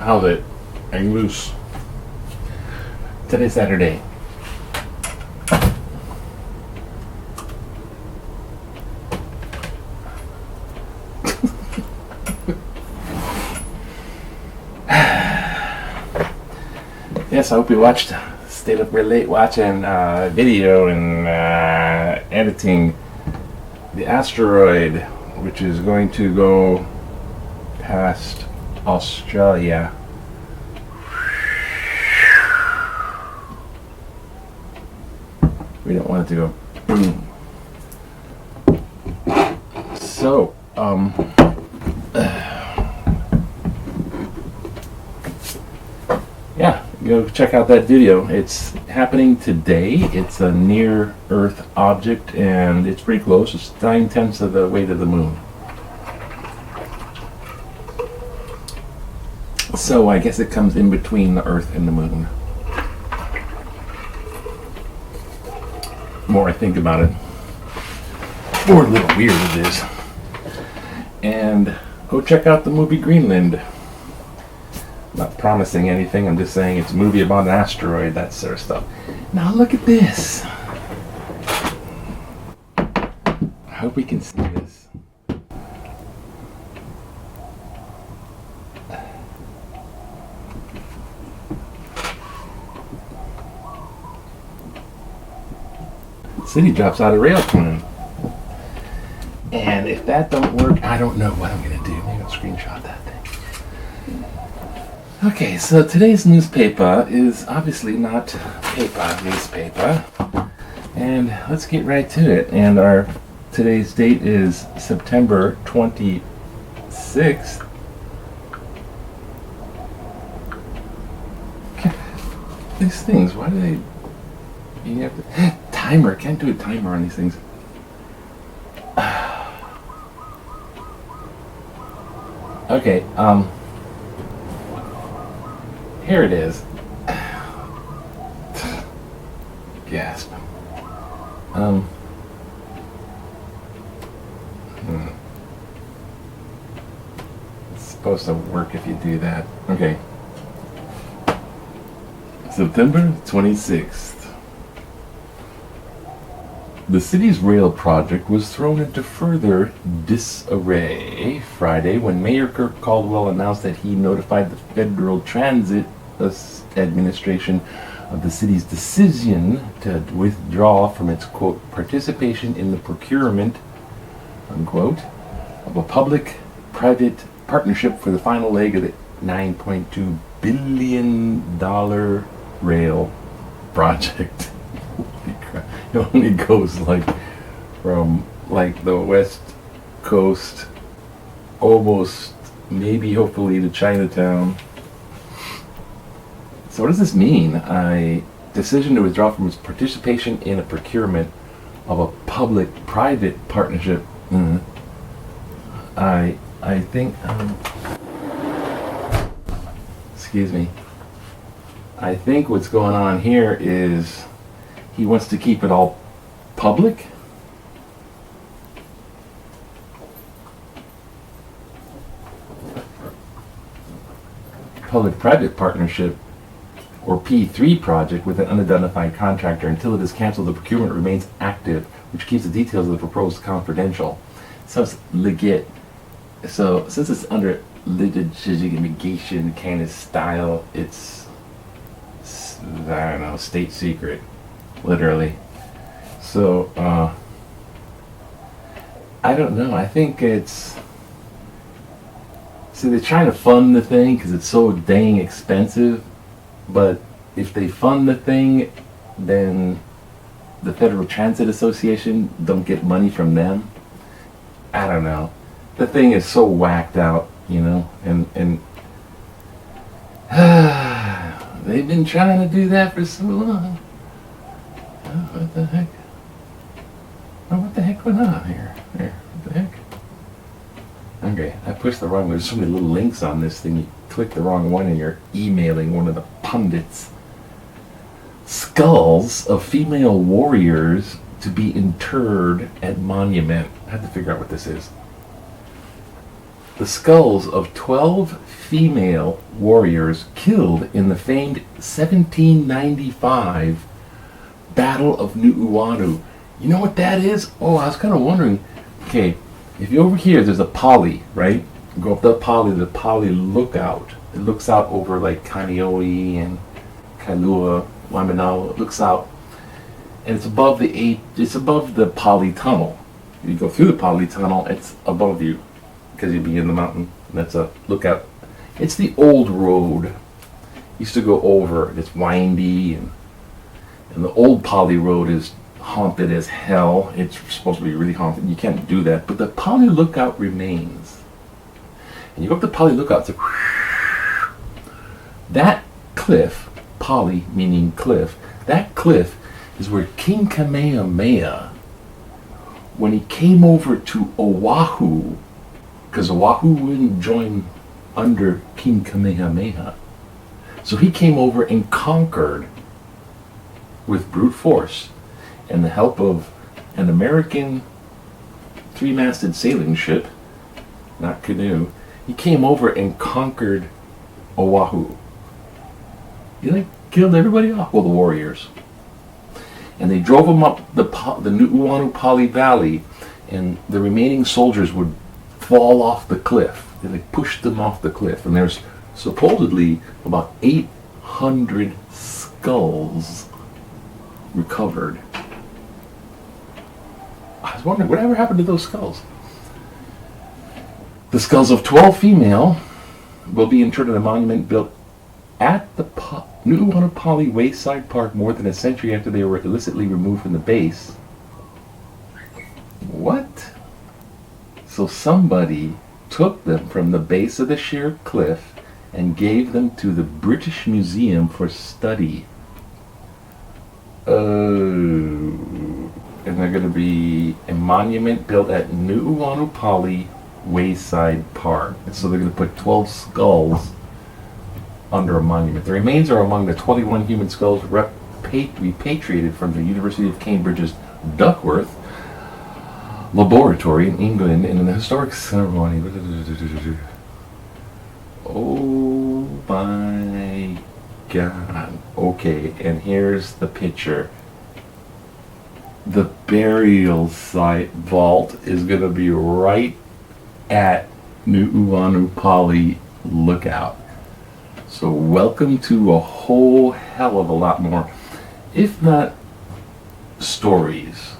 How's it? Hang loose. Today's Saturday. Yes, I hope you watched. Stayed up real late watching video and editing the asteroid, which is going to go past Australia. We don't want it to go boom. So, yeah, go check out that video. It's happening today. It's a near-Earth object, and it's pretty close. It's 9/10 of the weight of the moon. So I guess it comes in between the Earth and the moon. The more I think about it, the more a little weird it is. And go check out the movie Greenland. Not promising anything, I'm just saying it's a movie about an asteroid, that sort of stuff. Now look at this. I hope we can see this. The city drops out of rail tunnel. And if that don't work, I don't know what I'm going to do. Maybe I'll screenshot that thing. Okay, so today's newspaper is obviously not Pepah newspaper. And let's get right to it. And our today's date is September 26th. These things, why do they... You have to... Timer, can't do a timer on these things. Okay, here it is. Gasp. It's supposed to work if you do that. Okay. September 26th. The city's rail project was thrown into further disarray Friday when Mayor Kirk Caldwell announced that he notified the Federal Transit Administration of the city's decision to withdraw from its, quote, participation in the procurement, unquote, of a public-private partnership for the final leg of the $9.2 billion rail project. It only goes from the west coast, almost, maybe hopefully to Chinatown. So what does this mean? A decision to withdraw from its participation in a procurement of a public-private partnership. I think, excuse me. I think what's going on here is he wants to keep it all public. Public-private partnership, or P3 project, with an unidentified contractor until it is canceled. The procurement remains active, which keeps the details of the proposed confidential. So it's legit. So since it's under litigation kind of style, it's I don't know, state secret. Literally. So, I don't know. I think it's... See, they're trying to fund the thing because it's so dang expensive. But if they fund the thing, then the Federal Transit Association don't get money from them. I don't know. The thing is so whacked out, you know, and they've been trying to do that for so long. What the heck? Oh, what the heck went on here? What the heck? Okay, I pushed the wrong one. There's so many little links on this thing. You click the wrong one and you're emailing one of the pundits. Skulls of female warriors to be interred at monument. I had to figure out what this is. the skulls of 12 female warriors killed in the famed 1795 Battle of Nuuanu. You know what that is? Oh, I was kind of wondering. Okay, if you're over here, there's a Pali, right? Go up the Pali lookout. It looks out over like Kaneohe and Kailua, Waimanalo. It looks out, and it's above the Pali tunnel. You go through the Pali tunnel, it's above you, because you'd be in the mountain. That's a lookout. It's the old road. Used to go over. It's windy, and the old Pali road is haunted as hell. It's supposed to be really haunted. You can't do that. But the Pali lookout remains. And you go up the Pali lookout. That cliff, Pali meaning cliff, that cliff is where King Kamehameha, when he came over to Oahu, because Oahu wouldn't join under King Kamehameha, so he came over and conquered with brute force and the help of an American three-masted sailing ship, not canoe. He came over and conquered Oahu. He killed everybody off. Well, the warriors. And they drove them up the Nuuanu Valley, and the remaining soldiers would fall off the cliff. They pushed them off the cliff. And there's supposedly about 800 skulls recovered. I was wondering, whatever happened to those skulls? The skulls of 12 female will be interred in a monument built at the Nuuanu Valley Wayside Park more than a century after they were illicitly removed from the base. What? So somebody took them from the base of the sheer cliff and gave them to the British Museum for study. And they're going to be a monument built at Nuuanu Valley Wayside Park. And so they're going to put 12 skulls under a monument. The remains are among the 21 human skulls repatriated from the University of Cambridge's Duckworth Laboratory in England in an historic ceremony. Oh my God. Okay, and here's the picture. The burial site vault is going to be right at Nuuanu Valley Lookout. So welcome to a whole hell of a lot more, if not stories,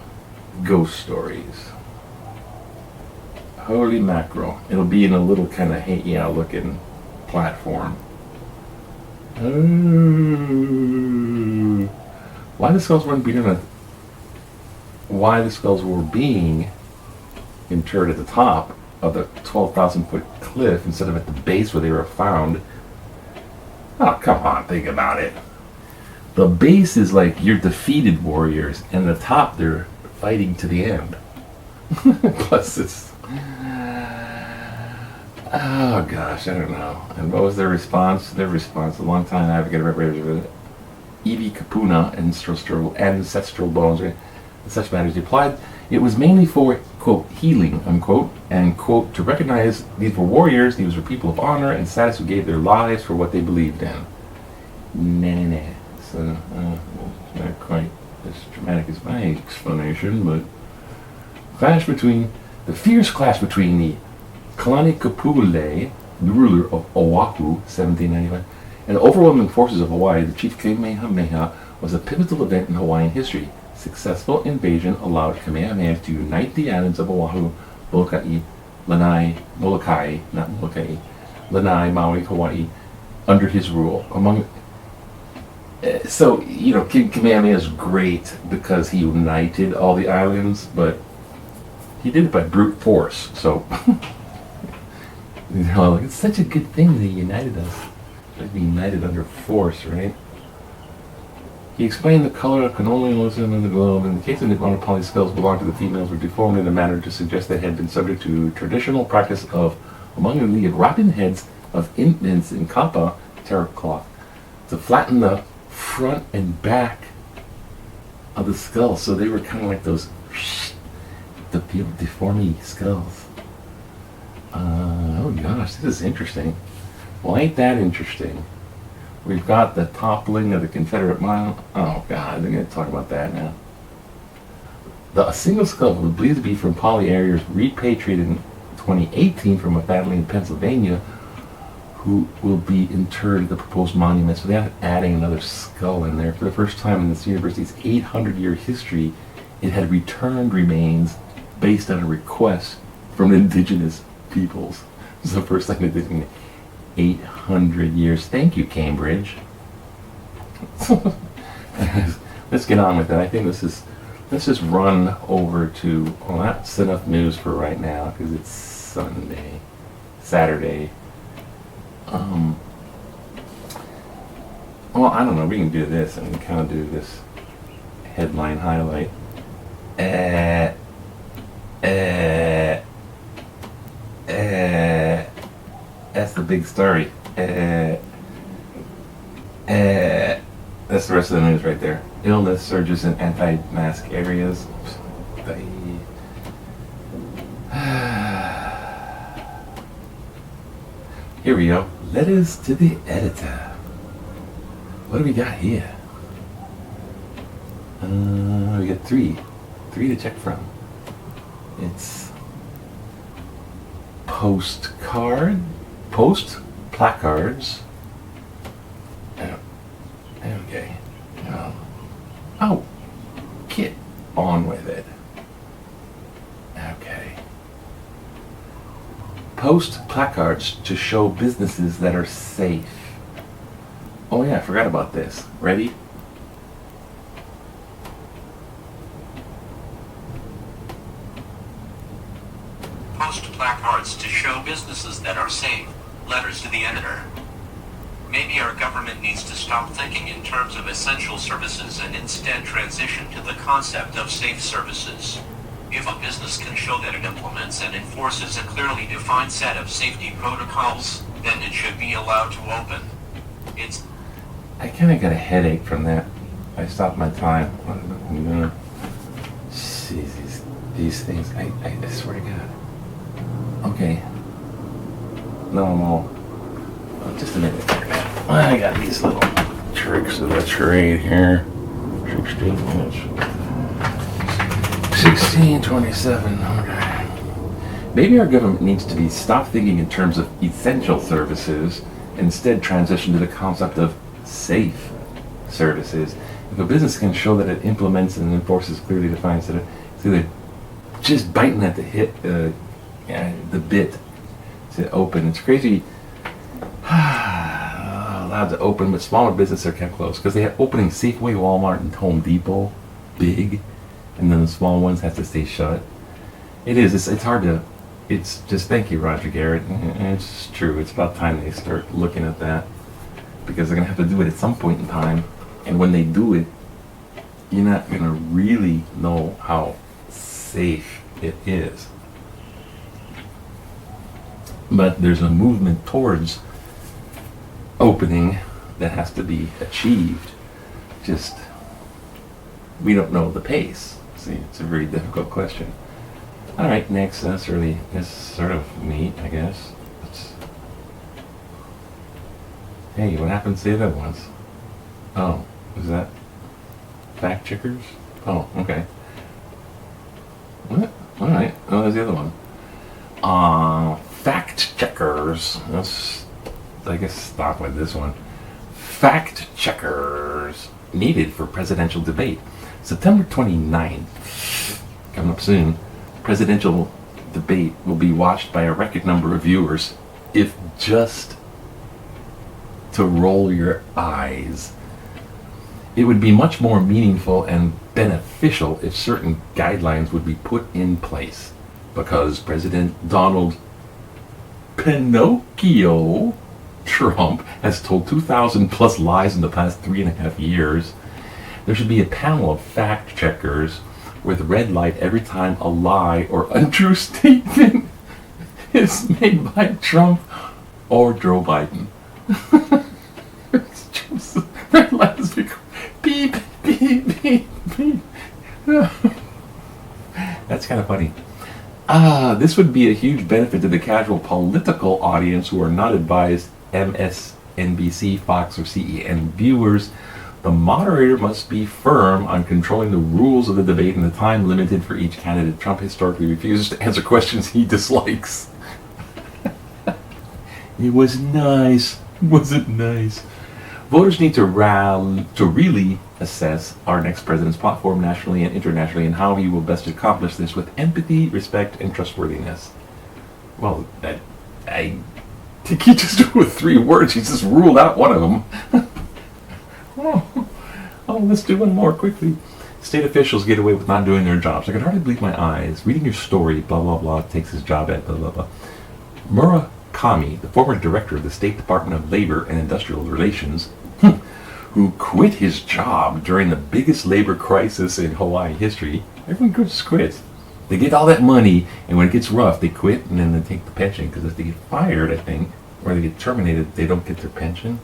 ghost stories. Holy mackerel. It'll be in a little kind of hey-yeah looking platform. Why the skulls weren't being why the skulls were being interred at the top of the 12,000 foot cliff instead of at the base where they were found. Oh, come on, think about it. The base is like you're defeated warriors, and the top they're fighting to the end. Plus it's... Oh gosh, I don't know. And what was their response? Their response, a long time advocate of Evie Kapuna ancestral bones and such matters replied, it was mainly for, quote, healing, unquote, and, quote, to recognize these were warriors, these were people of honor and status who gave their lives for what they believed in. Nah. So, not quite as dramatic as my explanation, but the fierce clash between the Kalani'Kapule, the ruler of Oahu, 1795, and the overwhelming forces of Hawaii, the chief Kamehameha, was a pivotal event in Hawaiian history. Successful invasion allowed Kamehameha to unite the islands of Oahu, Molokai, Lanai, Maui, Hawaii, under his rule. So, King Kamehameha is great because he united all the islands, but he did it by brute force. So, it's such a good thing that he united us. Like being united under force, right? He explained the color of colonialism in the globe. In the case of Nuuanu Valley, skulls belonged to the females were deformed in a manner to suggest they had been subject to traditional practice of, among them, the rotten heads of infants in kapa terra cloth to flatten the front and back of the skull. So they were kind of like those deformy skulls. Oh gosh, this is interesting. Well, ain't that interesting? We've got the toppling of the Confederate mile. Oh, God, they're going to talk about that now. A single skull believed to be from Pali areas repatriated in 2018 from a family in Pennsylvania who will be interred at the proposed monument. So they're adding another skull in there. For the first time in this university's 800-year history, it had returned remains based on a request from indigenous peoples. This is the first time they did it in 800 years. Thank you, Cambridge. Let's get on with it. I think let's just run over to, well, that's enough news for right now because it's Saturday. Well, I don't know, we can do this and kind of do this headline highlight. That's the big story. That's the rest of the news right there. Illness surges in anti-mask areas. Here we go. Letters to the editor. What do we got here? We got three to check from. It's post placards. Okay. Oh, get on with it. Okay. Post placards to show businesses that are safe. Oh yeah, I forgot about this. Ready? Post placards to show businesses that are safe. Letters to the editor. Maybe our government needs to stop thinking in terms of essential services and instead transition to the concept of safe services. If a business can show that it implements and enforces a clearly defined set of safety protocols, then it should be allowed to open. I kind of got a headache from that. I stopped my time. I'm gonna see these things. I swear to God. Okay. No, I'm all. Just a minute. I got these little tricks of the trade here. 1627. Okay. Maybe our government needs to stop thinking in terms of essential services, instead transition to the concept of safe services. If a business can show that it implements and enforces clearly defined set of, it's either just biting at the bit to open. It's crazy. Allowed to open, but smaller businesses are kept closed because they have opening Safeway, Walmart, and Home Depot, big, and then the small ones have to stay shut. It's hard to. It's just, thank you, Roger Garrett. And it's true. It's about time they start looking at that because they're gonna have to do it at some point in time, and when they do it, you're not gonna really know how safe it is. But there's a movement towards opening that has to be achieved. Just, we don't know the pace. See, it's a very difficult question. All right, next. That's sort of neat, I guess. Hey, what happened to the other ones? Oh, was that fact checkers? Oh, okay. What? All right. Oh, there's the other one. Fact checkers. Let's, I guess, stop with this one. Fact checkers needed for presidential debate. September 29th, coming up soon, presidential debate will be watched by a record number of viewers, if just to roll your eyes. It would be much more meaningful and beneficial if certain guidelines would be put in place, because President Donald Pinocchio Trump has told 2,000 plus lies in the past 3.5 years. There should be a panel of fact checkers with red light every time a lie or untrue statement is made by Trump or Joe Biden. It's just, red light is beep, beep, beep, beep. That's kind of funny. This would be a huge benefit to the casual political audience who are not advised MSNBC, Fox, or CEN viewers. The moderator must be firm on controlling the rules of the debate and the time limited for each candidate. Trump historically refuses to answer questions he dislikes. It was nice. Was it nice? Voters need to really assess our next president's platform nationally and internationally and how he will best accomplish this with empathy, respect, and trustworthiness. Well, I think he just do it with 3 words. He just ruled out one of them. Oh, let's do one more quickly. State officials get away with not doing their jobs. I can hardly believe my eyes. Reading your story, blah, blah, blah, takes his job at blah, blah, blah. Murakami, the former director of the State Department of Labor and Industrial Relations, who quit his job during the biggest labor crisis in Hawaii history. Everyone just quits. They get all that money, and when it gets rough, they quit, and then they take the pension, because if they get fired, I think, or they get terminated, they don't get their pension.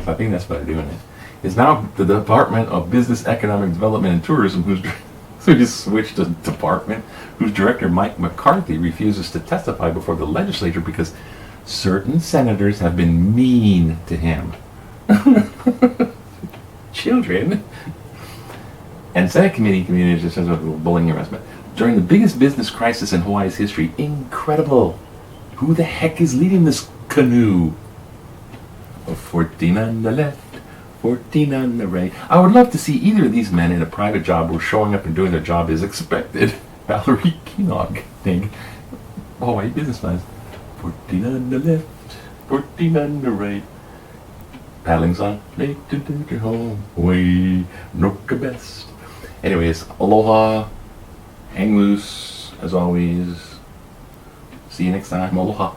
So I think that's why they're doing it. It's now the Department of Business, Economic Development, and Tourism, so just switched the department, whose director, Mike McCarthy, refuses to testify before the legislature because certain senators have been mean to him. Children. And Senate committee just says bullying harassment. During the biggest business crisis in Hawaii's history, incredible. Who the heck is leading this canoe? 14 on the left, 14 on the right. I would love to see either of these men in a private job where showing up and doing their job is expected. Valerie Keenog, thing. Hawaii business plans. 14 on the left, 14 on the right. Paddling song. Late to take her home. Way, Noka best. Anyways, aloha. Hang loose, as always. See you next time. Aloha.